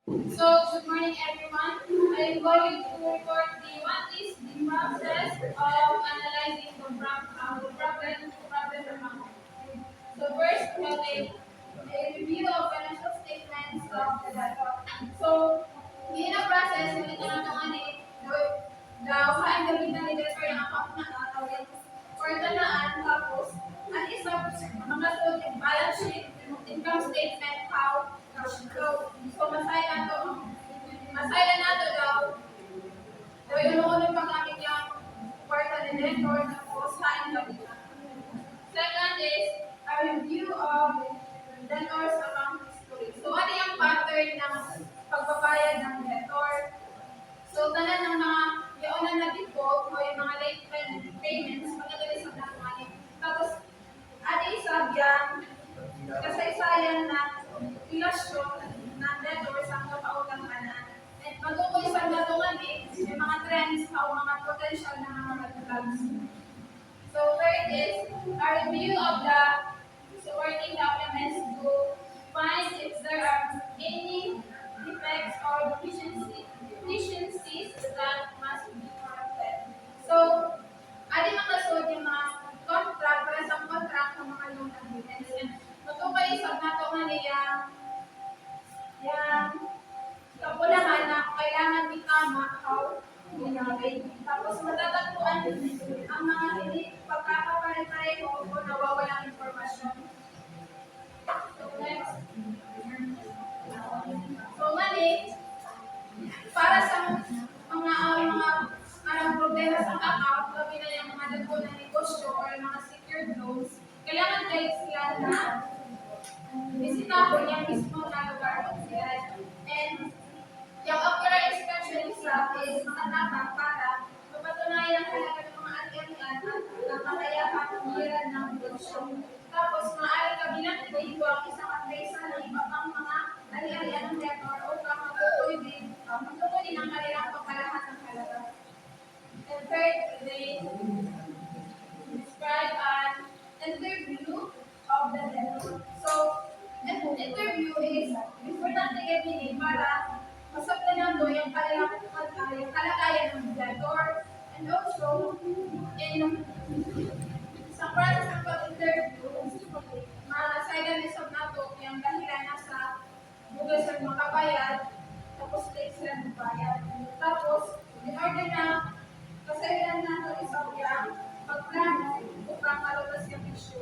So, good morning everyone. I am going to report what is the process of analyzing the problem amount. So first, we have a review of financial statements of the debtor. So, in a process, we tanatungan daw saan gamitan ni debtor yung account na natawid or tanaan tapos at isa mga suot yung balance sheet, income statement, how cash flow. So, masaya na to daw. So, yung unang paggamit yung kwarta ni debtor tapos saan gamitan. Second is a review of debtor's account history. So, ano yung pattern ng pagbabayad ng debtor? So, tanan ng mga yung na default o yung mga late payments, magagaling sa black money. Tapos, ano isa yan, kasaysayan na ilasyon ng debtor sa mga pautang kanan. And magkukuy sa datungan may mga trends o mga potential na mga red. So third is a review of the supporting documents to find if there are any defects or deficiencies that must be corrected. So, adi makasod yung mga contract, para sa contract ng mga loan agreements. And matupay sa nato nga niya, yung kapulahan na kailangan itama how ginagay. Tapos matatagpuan ang mga hindi pagkakapare-pareho o nawawalang impormasyon. So next. So mali, para sa mga problema sa account, kami na yung mga dato na negosyo o mga secured loans, kailangan guide sila na bisita ko yung mismo na lugar kung sila. And yung ocular inspection isa is mga dapat para mapatunayan ang halaga ng mga alian at napakayakap hiran ng negosyo. Tapos, maaari ka bilang iba ang isang adresa ng iba pang mga alian ng debtor o matutukoy din ang kanilang pagkalahat ng halaga. And third, they describe an interview of the debtor. So, an interview is importante gawin para masabtan lang doon yung kalagayan ng debtor. And also, sa process ng pag-interview, masailanisog na ito yung dahilan na sa Google sa makabayad, tapos take sila ng bayad. Tapos, in order na kasailan na ito isang yung pagplano upang malutas yung issue.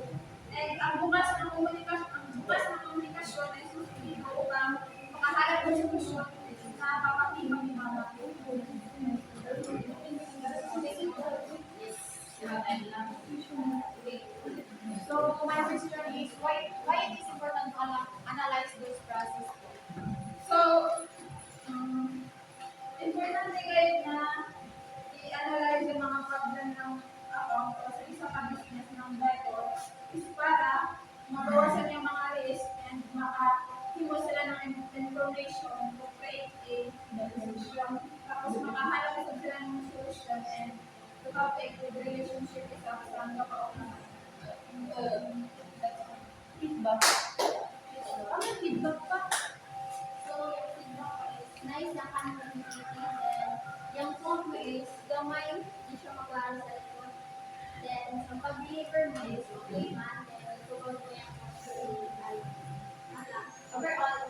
And ang bukas ng komunikasyon ay susunod upang makaharap ng solusyon na papatibang ni Mama. So my question is why it is important to analyze those processes? So, importante kayo na i-analyze yung mga problem ng account o sa isang business ng debtor is para mabawasan yung mga risk and makahimo sila ng information to create a decision. Tapos makahanap sila ng solution and to affect the relationship isa sa mga kaunahan. Feedback. Ano feedback pa? So yung feedback is nice na kanang then yung phone mo is gamay, hindi siya maklaro sa likod. Then sa pag-deliver mo is okay man, then tugod mo yung overall.